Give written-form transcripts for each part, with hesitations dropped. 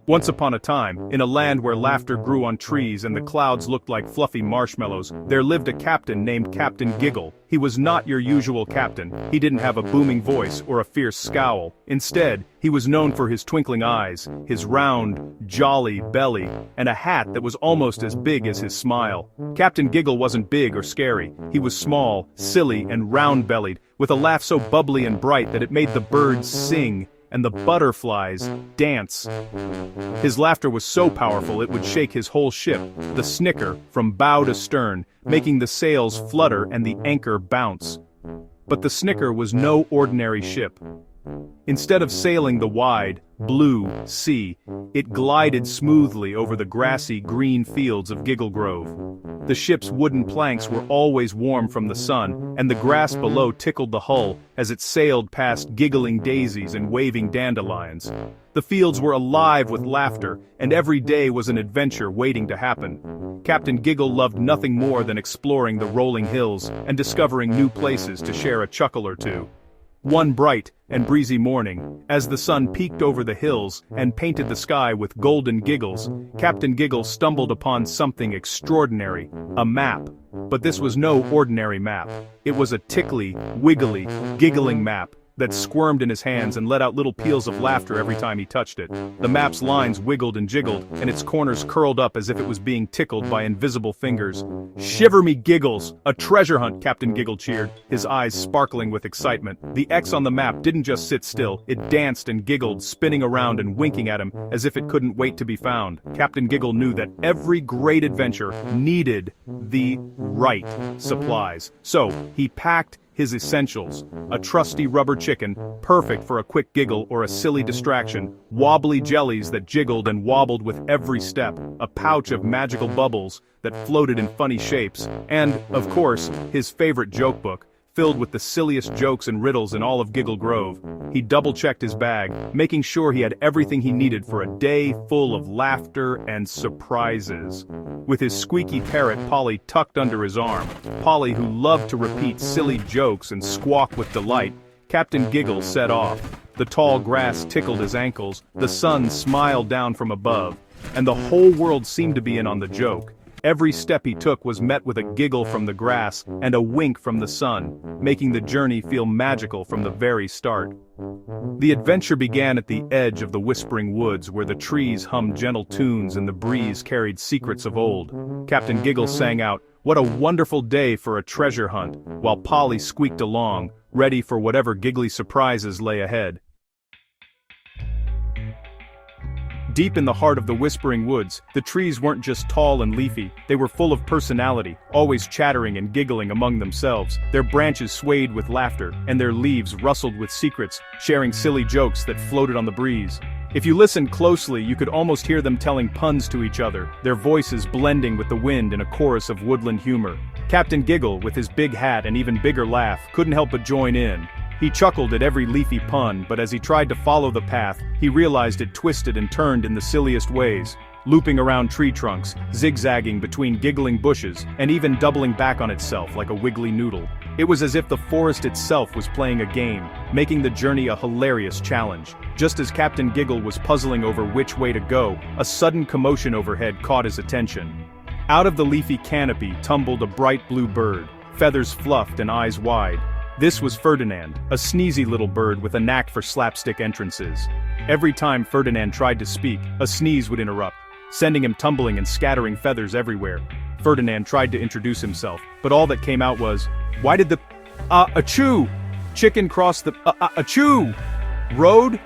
Once upon a time, in a land where laughter grew on trees and the clouds looked like fluffy marshmallows, there lived a captain named Captain Giggle. He was not your usual captain. He didn't have a booming voice or a fierce scowl. Instead, he was known for his twinkling eyes, his round, jolly belly, and a hat that was almost as big as his smile. Captain Giggle wasn't big or scary. He was small, silly, and round-bellied, with a laugh so bubbly and bright that it made the birds sing and the butterflies dance. His laughter was so powerful it would shake his whole ship, the Snicker, from bow to stern, making the sails flutter and the anchor bounce. But the Snicker was no ordinary ship. Instead of sailing the wide, blue sea, it glided smoothly over the grassy green fields of Giggle Grove. The ship's wooden planks were always warm from the sun, and the grass below tickled the hull as it sailed past giggling daisies and waving dandelions. The fields were alive with laughter, and every day was an adventure waiting to happen. Captain Giggle loved nothing more than exploring the rolling hills and discovering new places to share a chuckle or two. One bright and breezy morning, as the sun peeked over the hills and painted the sky with golden giggles, Captain Giggle stumbled upon something extraordinary, a map. But this was no ordinary map. It was a tickly, wiggly, giggling map that squirmed in his hands and let out little peals of laughter every time he touched it. The map's lines wiggled and jiggled, and its corners curled up as if it was being tickled by invisible fingers. "Shiver me giggles! A treasure hunt!" Captain Giggle cheered, his eyes sparkling with excitement. The X on the map didn't just sit still, it danced and giggled, spinning around and winking at him as if it couldn't wait to be found. Captain Giggle knew that every great adventure needed the right supplies. So, he packed his essentials: a trusty rubber chicken, perfect for a quick giggle or a silly distraction, wobbly jellies that jiggled and wobbled with every step, a pouch of magical bubbles that floated in funny shapes, and, of course, his favorite joke book, filled with the silliest jokes and riddles in all of Giggle Grove. He double-checked his bag, making sure he had everything he needed for a day full of laughter and surprises. With his squeaky parrot Polly tucked under his arm, Polly who loved to repeat silly jokes and squawk with delight, Captain Giggle set off. The tall grass tickled his ankles, the sun smiled down from above, and the whole world seemed to be in on the joke. Every step he took was met with a giggle from the grass and a wink from the sun, making the journey feel magical from the very start. The adventure began at the edge of the whispering woods where the trees hummed gentle tunes and the breeze carried secrets of old. Captain Giggle sang out, "What a wonderful day for a treasure hunt," while Polly squeaked along, ready for whatever giggly surprises lay ahead. Deep in the heart of the whispering woods, the trees weren't just tall and leafy, they were full of personality, always chattering and giggling among themselves. Their branches swayed with laughter, and their leaves rustled with secrets, sharing silly jokes that floated on the breeze. If you listened closely, you could almost hear them telling puns to each other, their voices blending with the wind in a chorus of woodland humor. Captain Giggle, with his big hat and even bigger laugh, couldn't help but join in. He chuckled at every leafy pun, but as he tried to follow the path, he realized it twisted and turned in the silliest ways, looping around tree trunks, zigzagging between giggling bushes, and even doubling back on itself like a wiggly noodle. It was as if the forest itself was playing a game, making the journey a hilarious challenge. Just as Captain Giggle was puzzling over which way to go, a sudden commotion overhead caught his attention. Out of the leafy canopy tumbled a bright blue bird, feathers fluffed and eyes wide. This was Ferdinand, a sneezy little bird with a knack for slapstick entrances. Every time Ferdinand tried to speak, a sneeze would interrupt, sending him tumbling and scattering feathers everywhere. Ferdinand tried to introduce himself, but all that came out was, "Why did the achoo chicken cross the achoo road?"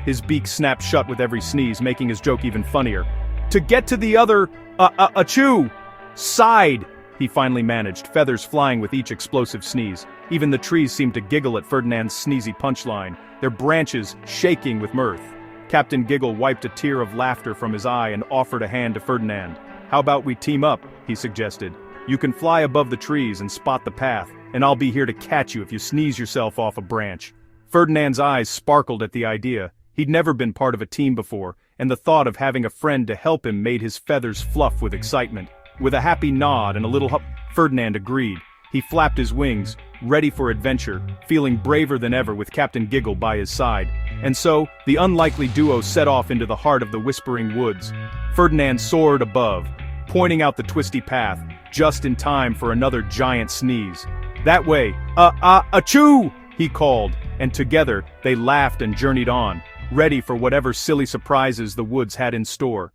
His beak snapped shut with every sneeze, making his joke even funnier. "To get to the other achoo side," he finally managed, feathers flying with each explosive sneeze. Even the trees seemed to giggle at Ferdinand's sneezy punchline, their branches shaking with mirth. Captain Giggle wiped a tear of laughter from his eye and offered a hand to Ferdinand. "How about we team up?" he suggested. "You can fly above the trees and spot the path, and I'll be here to catch you if you sneeze yourself off a branch." Ferdinand's eyes sparkled at the idea. He'd never been part of a team before, and the thought of having a friend to help him made his feathers fluff with excitement. With a happy nod and a little Ferdinand agreed. He flapped his wings, ready for adventure, feeling braver than ever with Captain Giggle by his side. And so, the unlikely duo set off into the heart of the Whispering Woods. Ferdinand soared above, pointing out the twisty path, just in time for another giant sneeze. "That way, achoo!" he called, and together, they laughed and journeyed on, ready for whatever silly surprises the woods had in store.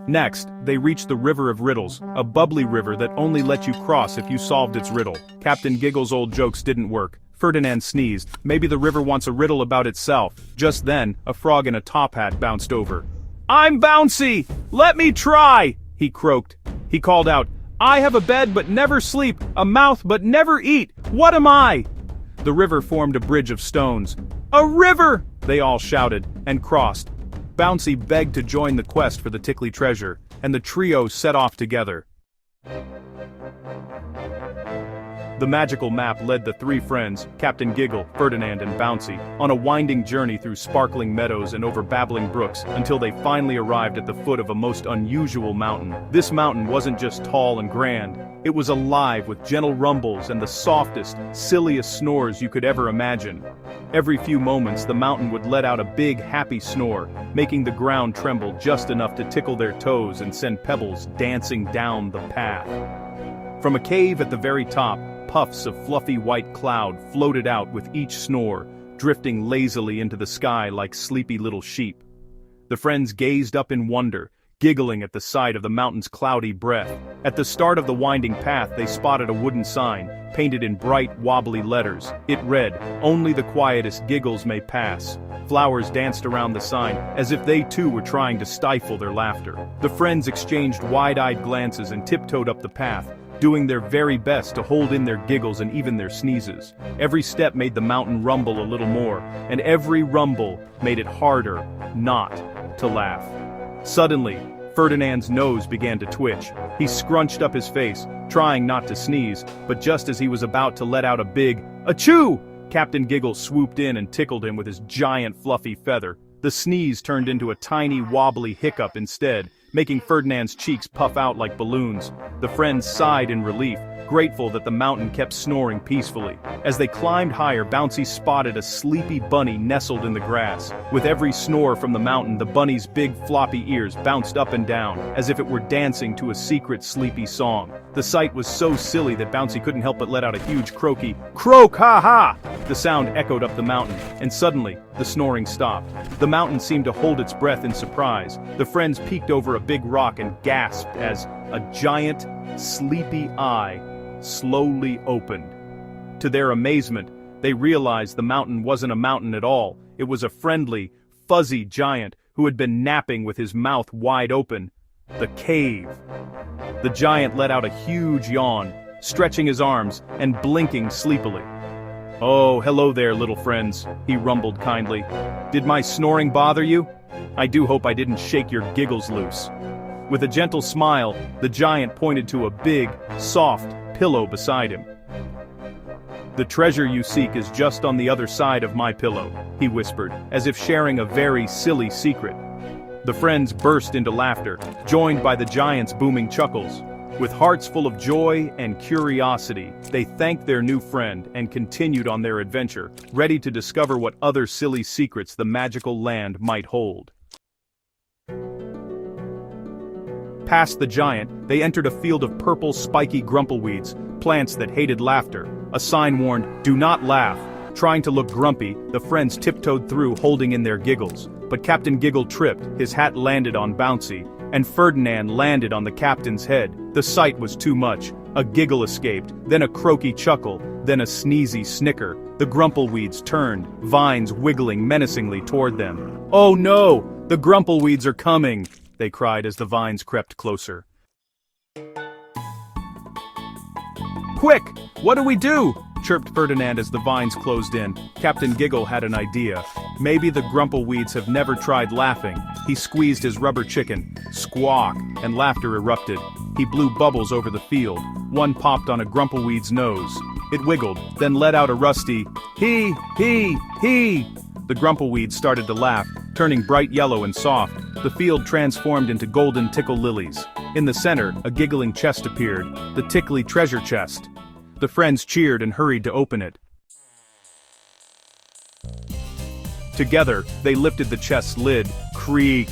Next, they reached the River of Riddles, a bubbly river that only let you cross if you solved its riddle. Captain Giggle's old jokes didn't work. Ferdinand sneezed. Maybe the river wants a riddle about itself. Just then, a frog in a top hat bounced over. "I'm Bouncy! Let me try!" he croaked. He called out, "I have a bed but never sleep, a mouth but never eat. What am I?" The river formed a bridge of stones. "A river!" they all shouted, and crossed. Bouncy begged to join the quest for the tickly treasure, and the trio set off together. The magical map led the three friends, Captain Giggle, Ferdinand and Bouncy, on a winding journey through sparkling meadows and over babbling brooks until they finally arrived at the foot of a most unusual mountain. This mountain wasn't just tall and grand, it was alive with gentle rumbles and the softest, silliest snores you could ever imagine. Every few moments the mountain would let out a big, happy snore, making the ground tremble just enough to tickle their toes and send pebbles dancing down the path. From a cave at the very top, puffs of fluffy white cloud floated out with each snore, drifting lazily into the sky like sleepy little sheep. The friends gazed up in wonder, giggling at the sight of the mountain's cloudy breath. At the start of the winding path they spotted a wooden sign, painted in bright, wobbly letters. It read, "Only the quietest giggles may pass." Flowers danced around the sign, as if they too were trying to stifle their laughter. The friends exchanged wide-eyed glances and tiptoed up the path, doing their very best to hold in their giggles and even their sneezes. Every step made the mountain rumble a little more, and every rumble made it harder not to laugh. Suddenly, Ferdinand's nose began to twitch. He scrunched up his face, trying not to sneeze, but just as he was about to let out a big achoo, Captain Giggle swooped in and tickled him with his giant fluffy feather. The sneeze turned into a tiny wobbly hiccup instead, making Ferdinand's cheeks puff out like balloons. The friends sighed in relief, grateful that the mountain kept snoring peacefully. As they climbed higher, Bouncy spotted a sleepy bunny nestled in the grass. With every snore from the mountain, the bunny's big floppy ears bounced up and down, as if it were dancing to a secret sleepy song. The sight was so silly that Bouncy couldn't help but let out a huge croaky, "Croak, ha ha!" The sound echoed up the mountain, and suddenly, the snoring stopped. The mountain seemed to hold its breath in surprise. The friends peeked over a big rock and gasped as a giant, sleepy eye slowly opened. To their amazement, they realized the mountain wasn't a mountain at all. It was a friendly, fuzzy giant who had been napping with his mouth wide open. The cave. The giant let out a huge yawn, stretching his arms and blinking sleepily. "Oh, hello there, little friends," he rumbled kindly. "Did my snoring bother you? I do hope I didn't shake your giggles loose." With a gentle smile, the giant pointed to a big, soft pillow beside him. "The treasure you seek is just on the other side of my pillow," he whispered, as if sharing a very silly secret. The friends burst into laughter, joined by the giant's booming chuckles. With hearts full of joy and curiosity, they thanked their new friend and continued on their adventure, ready to discover what other silly secrets the magical land might hold. Past the giant, they entered a field of purple, spiky grumpleweeds, plants that hated laughter. A sign warned, "Do not laugh." Trying to look grumpy, the friends tiptoed through holding in their giggles. But Captain Giggle tripped, his hat landed on Bouncy, and Ferdinand landed on the captain's head. The sight was too much. A giggle escaped, then a croaky chuckle, then a sneezy snicker. The grumpleweeds turned, vines wiggling menacingly toward them. "Oh no! The grumpleweeds are coming!" they cried as the vines crept closer. "Quick! What do we do?" chirped Ferdinand as the vines closed in. Captain Giggle had an idea. Maybe the grumpleweeds have never tried laughing. He squeezed his rubber chicken. Squawk! And laughter erupted. He blew bubbles over the field. One popped on a grumpleweed's nose. It wiggled, then let out a rusty, "Hee, hee, hee!" The grumpleweeds started to laugh, turning bright yellow and soft. The field transformed into golden tickle lilies. In the center, a giggling chest appeared, the tickly treasure chest. The friends cheered and hurried to open it. Together, they lifted the chest's lid. Creak.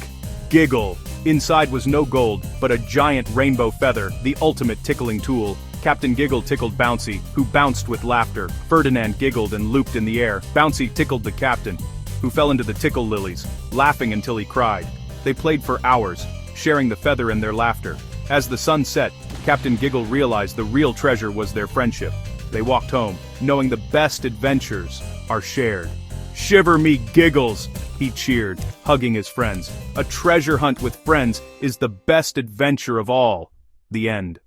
Giggle. Inside was no gold, but a giant rainbow feather, the ultimate tickling tool. Captain Giggle tickled Bouncy, who bounced with laughter. Ferdinand giggled and looped in the air. Bouncy tickled the captain, who fell into the tickle lilies, laughing until he cried. They played for hours, sharing the feather and their laughter. As the sun set, Captain Giggle realized the real treasure was their friendship. They walked home, knowing the best adventures are shared. Shiver me giggles, he cheered, hugging his friends. A treasure hunt with friends is the best adventure of all. The end.